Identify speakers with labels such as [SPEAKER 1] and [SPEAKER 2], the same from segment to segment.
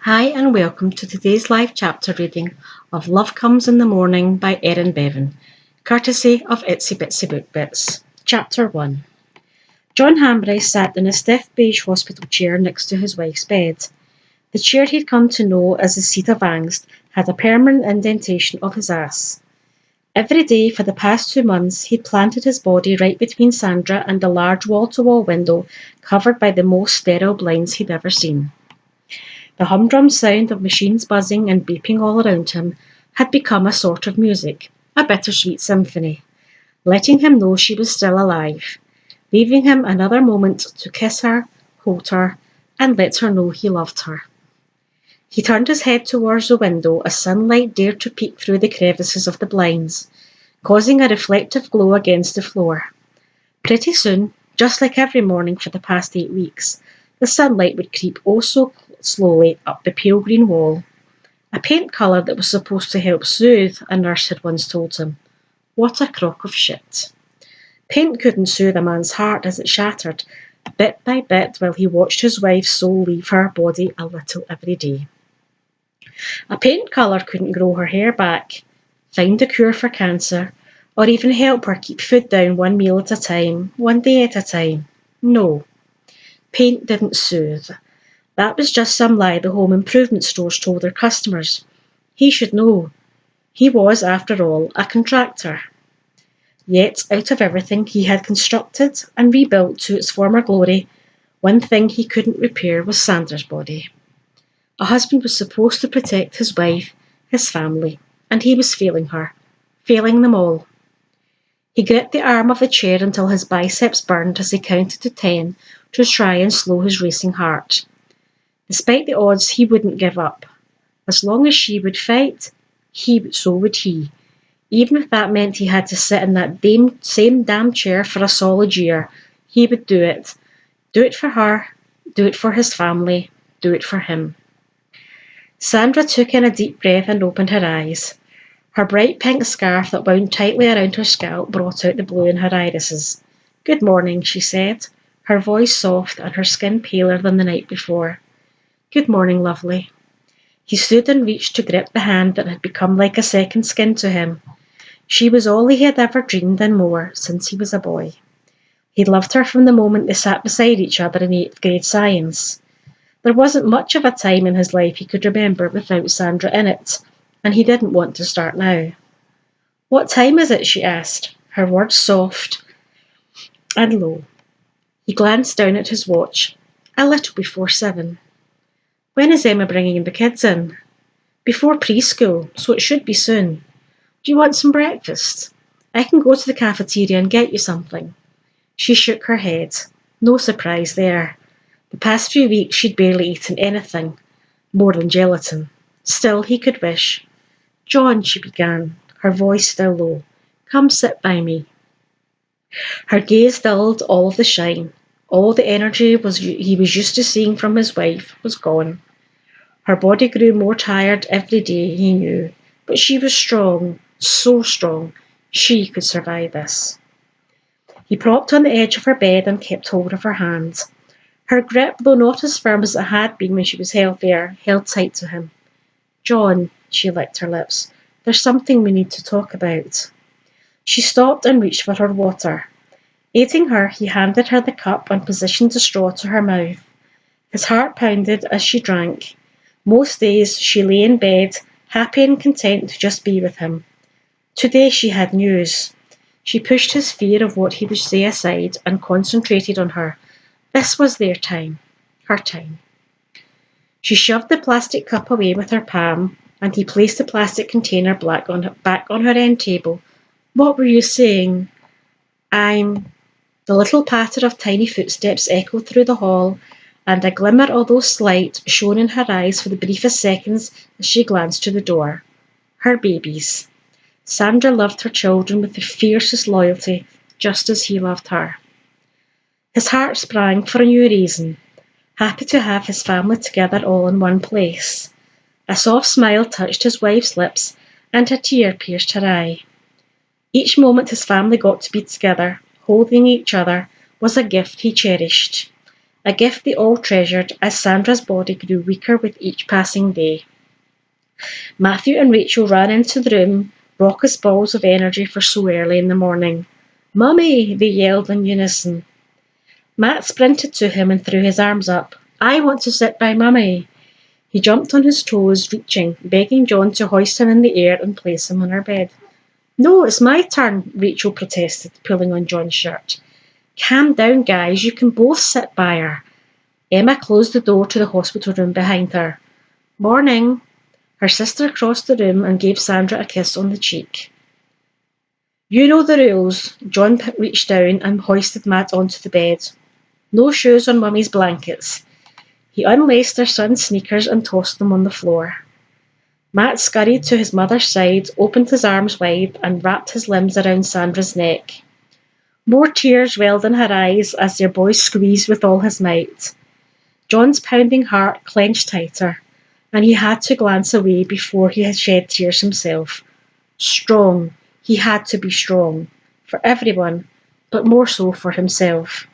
[SPEAKER 1] Hi and welcome to today's live chapter reading of Love Comes in the Morning by Erin Bevan, courtesy of Itsy Bitsy Book Bits. Chapter 1. Jon Hamm sat in a stiff beige hospital chair next to his wife's bed. The chair he'd come to know as the seat of angst had a permanent indentation of his ass. Every day for the past 2 months he'd planted his body right between Sandra and a large wall-to-wall window covered by the most sterile blinds he'd ever seen. The humdrum sound of machines buzzing and beeping all around him had become a sort of music, a bittersweet symphony, letting him know she was still alive, leaving him another moment to kiss her, hold her, and let her know he loved her. He turned his head towards the window as sunlight dared to peek through the crevices of the blinds, causing a reflective glow against the floor. Pretty soon, just like every morning for the past 8 weeks, the sunlight would creep oh so slowly up the pale green wall, a paint colour that was supposed to help soothe, a nurse had once told him. What a crock of shit. Paint couldn't soothe a man's heart as it shattered, bit by bit, while he watched his wife's soul leave her body a little every day. A paint colour couldn't grow her hair back, find a cure for cancer, or even help her keep food down one meal at a time, one day at a time. No. Paint didn't soothe. That was just some lie the home improvement stores told their customers. He should know. He was, after all, a contractor. Yet, out of everything he had constructed and rebuilt to its former glory, one thing he couldn't repair was Sandra's body. A husband was supposed to protect his wife, his family, and he was failing her, failing them all. He gripped the arm of the chair until his biceps burned as he counted to 10 to try and slow his racing heart. Despite the odds, he wouldn't give up. As long as she would fight, so would he. Even if that meant he had to sit in that same damn chair for a solid year, he would do it. Do it for her, do it for his family, do it for him. Sandra took in a deep breath and opened her eyes. Her bright pink scarf that wound tightly around her scalp brought out the blue in her irises. "Good morning," she said, her voice soft and her skin paler than the night before. "Good morning, lovely." He stood and reached to grip the hand that had become like a second skin to him. She was all he had ever dreamed and more since he was a boy. He'd loved her from the moment they sat beside each other in 8th grade science. There wasn't much of a time in his life he could remember without Sandra in it, and he didn't want to start now. "What time is it?" she asked, her words soft and low. He glanced down at his watch. A little before 7. "When is Emma bringing the kids in?" "Before preschool, so it should be soon. Do you want some breakfast? I can go to the cafeteria and get you something." She shook her head. No surprise there. The past few weeks she'd barely eaten anything, more than gelatin. Still, he could wish. "John," she began, her voice still low, "come sit by me." Her gaze dulled. All of the shine, all the energy he was used to seeing from his wife was gone. Her body grew more tired every day, he knew, but she was strong, so strong. She could survive this. He propped on the edge of her bed and kept hold of her hand. Her grip, though not as firm as it had been when she was healthier, held tight to him. "John," she licked her lips, "there's something we need to talk about." She stopped and reached for her water. Aiding her, he handed her the cup and positioned the straw to her mouth. His heart pounded as she drank. Most days she lay in bed, happy and content to just be with him. Today she had news. She pushed his fear of what he would say aside and concentrated on her. This was their time, her time. She shoved the plastic cup away with her palm, and he placed the plastic container back on her end table. "What were you saying?" "I'm..." The little patter of tiny footsteps echoed through the hall, and a glimmer, although slight, shone in her eyes for the briefest seconds as she glanced to the door. Her babies. Sandra loved her children with the fiercest loyalty, just as he loved her. His heart sprang for a new reason, happy to have his family together all in one place. A soft smile touched his wife's lips, and a tear pierced her eye. Each moment his family got to be together, holding each other, was a gift he cherished. a gift they all treasured as Sandra's body grew weaker with each passing day. Matthew and Rachel ran into the room, raucous balls of energy for so early in the morning. "Mummy!" they yelled in unison. Matt sprinted to him and threw his arms up. "I want to sit by Mummy." He jumped on his toes, reaching, begging Jon to hoist him in the air and place him on her bed. "No, it's my turn," Rachel protested, pulling on Jon's shirt. "Calm down, guys. You can both sit by her." Emma closed the door to the hospital room behind her. "Morning." Her sister crossed the room and gave Sandra a kiss on the cheek. "You know the rules." Jon reached down and hoisted Matt onto the bed. "No shoes on Mummy's blankets." He unlaced their son's sneakers and tossed them on the floor. Matt scurried to his mother's side, opened his arms wide, and wrapped his limbs around Sandra's neck. More tears welled in her eyes as their boy squeezed with all his might. Jon's pounding heart clenched tighter, and he had to glance away before he had shed tears himself. Strong. He had to be strong. For everyone, but more so for himself.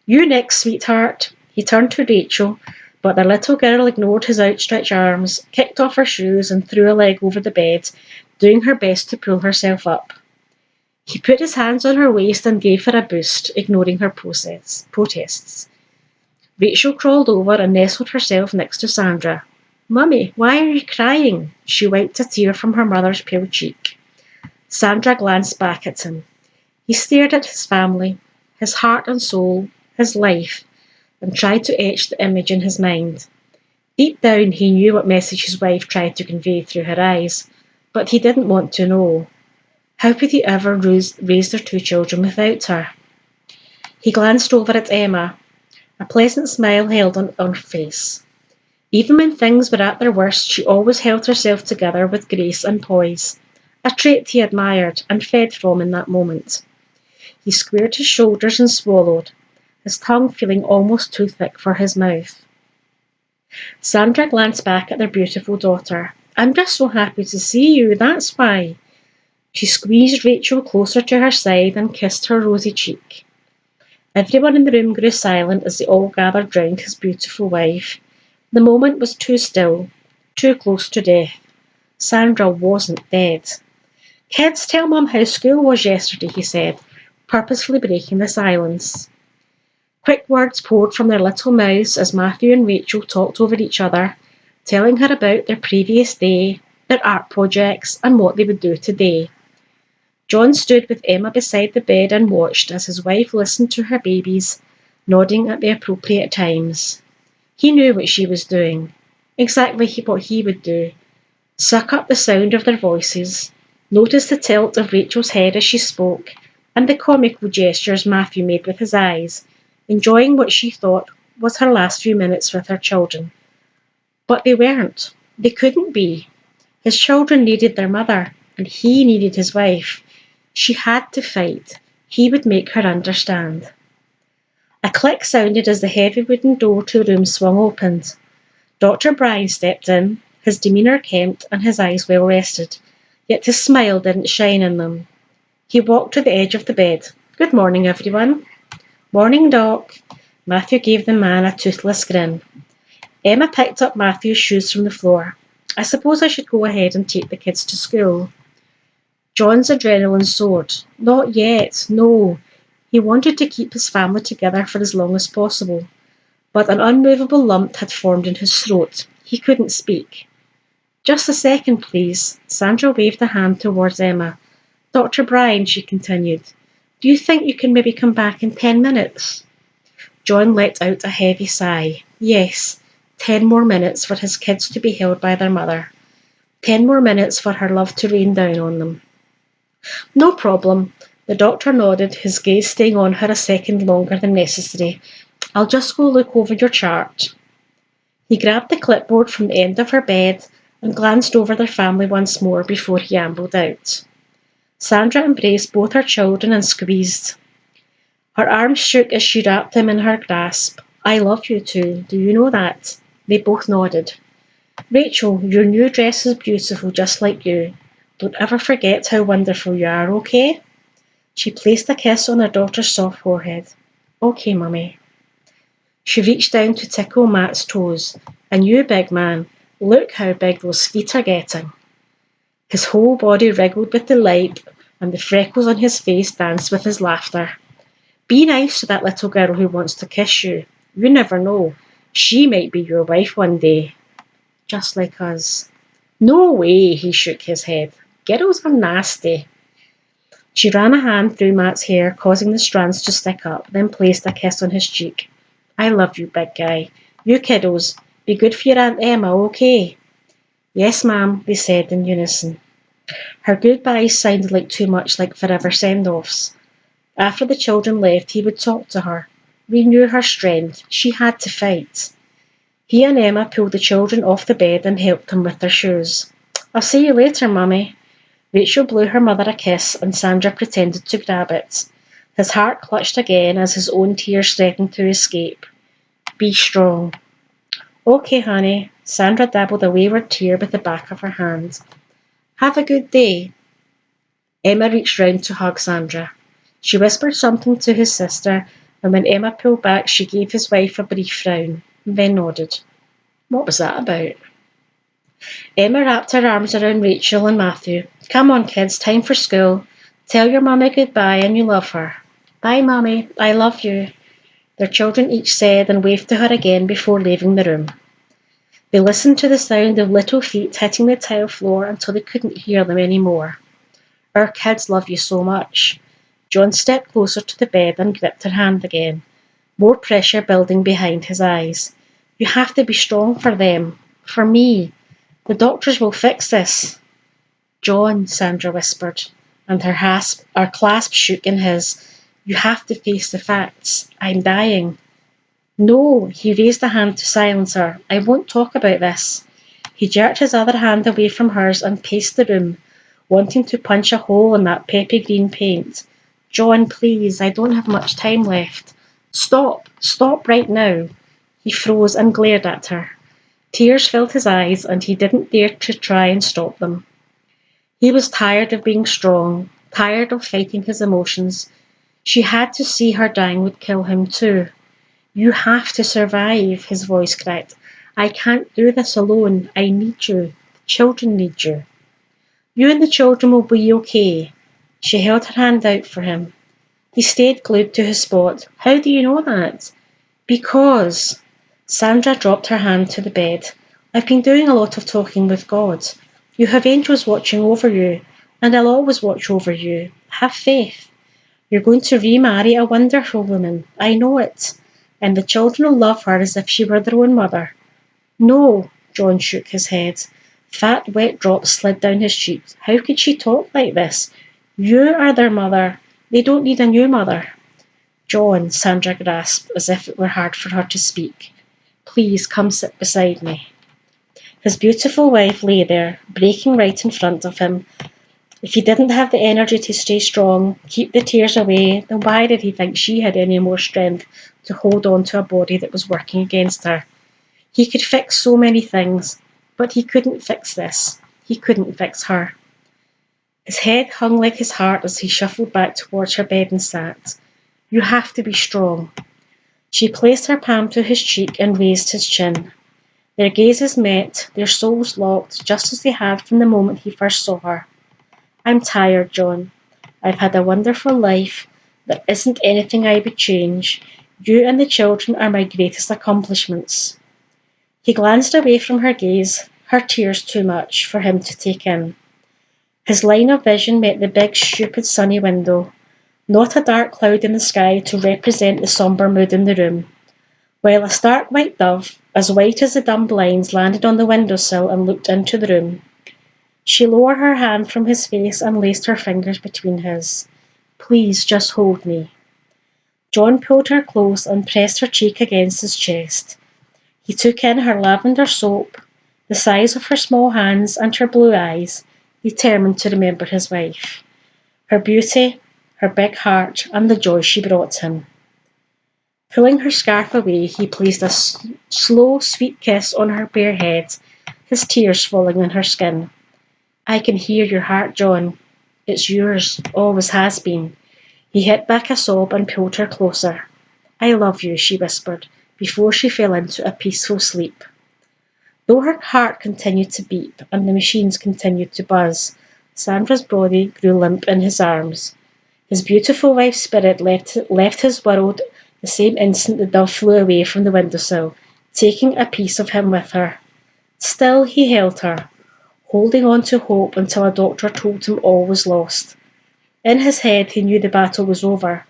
[SPEAKER 1] "You next, sweetheart." He turned to Rachel, but the little girl ignored his outstretched arms, kicked off her shoes and threw a leg over the bed, doing her best to pull herself up. He put his hands on her waist and gave her a boost, ignoring her protests. Rachel crawled over and nestled herself next to Sandra. "Mummy, why are you crying?" She wiped a tear from her mother's pale cheek. Sandra glanced back at him. He stared at his family, his heart and soul, his life, and tried to etch the image in his mind. Deep down he knew what message his wife tried to convey through her eyes, but he didn't want to know. How could he ever raise their two children without her? He glanced over at Emma. A pleasant smile held on her face. Even when things were at their worst, she always held herself together with grace and poise, a trait he admired and fed from in that moment. He squared his shoulders and swallowed, his tongue feeling almost too thick for his mouth. Sandra glanced back at their beautiful daughter. "I'm just so happy to see you, that's why." She squeezed Rachel closer to her side and kissed her rosy cheek. Everyone in the room grew silent as they all gathered round his beautiful wife. The moment was too still, too close to death. Sandra wasn't dead. "Kids, tell Mum how school was yesterday," he said, purposefully breaking the silence. Quick words poured from their little mouths as Matthew and Rachel talked over each other, telling her about their previous day, their art projects, and what they would do today. Jon stood with Emma beside the bed and watched as his wife listened to her babies, nodding at the appropriate times. He knew what she was doing, exactly what he would do. Suck up the sound of their voices, notice the tilt of Rachel's head as she spoke, and the comical gestures Matthew made with his eyes, enjoying what she thought was her last few minutes with her children. But they weren't. They couldn't be. His children needed their mother, and he needed his wife. She had to fight. He would make her understand. A click sounded as the heavy wooden door to the room swung open. Dr. Bryan stepped in, his demeanour kempt and his eyes well rested, yet his smile didn't shine in them. He walked to the edge of the bed. "Good morning, everyone." "Morning, Doc." Matthew gave the man a toothless grin. Emma picked up Matthew's shoes from the floor. "I suppose I should go ahead and take the kids to school." Jon's adrenaline soared. Not yet, no. He wanted to keep his family together for as long as possible. But an unmovable lump had formed in his throat. He couldn't speak. "Just a second, please." Sandra waved a hand towards Emma. "Dr. Bryan," she continued, "do you think you can maybe come back in 10 minutes? Jon let out a heavy sigh. Yes, 10 more minutes for his kids to be held by their mother. 10 more minutes for her love to rain down on them. "No problem." The doctor nodded, his gaze staying on her a second longer than necessary. "I'll just go look over your chart." He grabbed the clipboard from the end of her bed and glanced over their family once more before he ambled out. Sandra embraced both her children and squeezed. Her arms shook as she wrapped them in her grasp. "I love you too, do you know that?" They both nodded. "Rachel, your new dress is beautiful just like you. Don't ever forget how wonderful you are, okay?" She placed a kiss on her daughter's soft forehead. "Okay, Mummy." She reached down to tickle Matt's toes. And you, big man, look how big those feet are getting. His whole body wriggled with delight, and the freckles on his face danced with his laughter. Be nice to that little girl who wants to kiss you. You never know. She might be your wife one day. Just like us. No way, he shook his head. Girls are nasty. She ran a hand through Matt's hair, causing the strands to stick up, then placed a kiss on his cheek. I love you, big guy. You kiddos, be good for your Aunt Emma, okay? Yes, ma'am, they said in unison. Her goodbyes sounded like too much like forever send-offs. After the children left, he would talk to her, renew her strength. She had to fight. He and Emma pulled the children off the bed and helped them with their shoes. I'll see you later, Mummy. Rachel blew her mother a kiss and Sandra pretended to grab it. His heart clutched again as his own tears threatened to escape. Be strong. Okay, honey. Sandra dabbled a wayward tear with the back of her hand. Have a good day. Emma reached round to hug Sandra. She whispered something to his sister, and when Emma pulled back, she gave his wife a brief frown, then nodded. What was that about? Emma wrapped her arms around Rachel and Matthew. Come on, kids, time for school. Tell your mummy goodbye and you love her. Bye, Mummy. I love you. Their children each said and waved to her again before leaving the room. They listened to the sound of little feet hitting the tile floor until they couldn't hear them any more. Our kids love you so much. John stepped closer to the bed and gripped her hand again, more pressure building behind his eyes. You have to be strong for them. For me. The doctors will fix this. John, Sandra whispered, and her clasp shook in his. You have to face the facts. I'm dying. No, he raised a hand to silence her. I won't talk about this. He jerked his other hand away from hers and paced the room, wanting to punch a hole in that peppy green paint. John, please, I don't have much time left. Stop right now. He froze and glared at her. Tears filled his eyes and he didn't dare to try and stop them. He was tired of being strong, tired of fighting his emotions. She had to see her dying would kill him too. You have to survive, his voice cracked. I can't do this alone. I need you. The children need you. You and the children will be okay. She held her hand out for him. He stayed glued to his spot. How do you know that? Because. Sandra dropped her hand to the bed. I've been doing a lot of talking with God. You have angels watching over you, and I'll always watch over you. Have faith. You're going to remarry a wonderful woman. I know it. And the children will love her as if she were their own mother. No, John shook his head. Fat, wet drops slid down his cheeks. How could she talk like this? You are their mother. They don't need a new mother. John, Sandra grasped, as if it were hard for her to speak. Please come sit beside me. His beautiful wife lay there, breaking right in front of him. If he didn't have the energy to stay strong, keep the tears away, then why did he think she had any more strength to hold on to a body that was working against her? He could fix so many things, but he couldn't fix this. He couldn't fix her. His head hung like his heart as he shuffled back towards her bed and sat. You have to be strong. She placed her palm to his cheek and raised his chin. Their gazes met, their souls locked, just as they had from the moment he first saw her. I'm tired, John. I've had a wonderful life. There isn't anything I would change. You and the children are my greatest accomplishments. He glanced away from her gaze, her tears too much for him to take in. His line of vision met the big, stupid sunny window, not a dark cloud in the sky to represent the sombre mood in the room, while a stark white dove, as white as the dumb blinds, landed on the windowsill and looked into the room. She lowered her hand from his face and laced her fingers between his. Please, just hold me. John pulled her close and pressed her cheek against his chest. He took in her lavender soap, the size of her small hands and her blue eyes, determined to remember his wife. Her beauty, her big heart, and the joy she brought him. Pulling her scarf away, he placed a slow, sweet kiss on her bare head, his tears falling on her skin. I can hear your heart, John. It's yours, always has been. He hit back a sob and pulled her closer. I love you, she whispered. before she fell into a peaceful sleep. Though her heart continued to beat and the machines continued to buzz, Sandra's body grew limp in his arms. His beautiful wife's spirit left his world the same instant the dove flew away from the windowsill, taking a piece of him with her. Still he held her, holding on to hope until a doctor told him all was lost. In his head he knew the battle was over,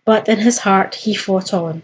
[SPEAKER 1] but in his heart he fought on.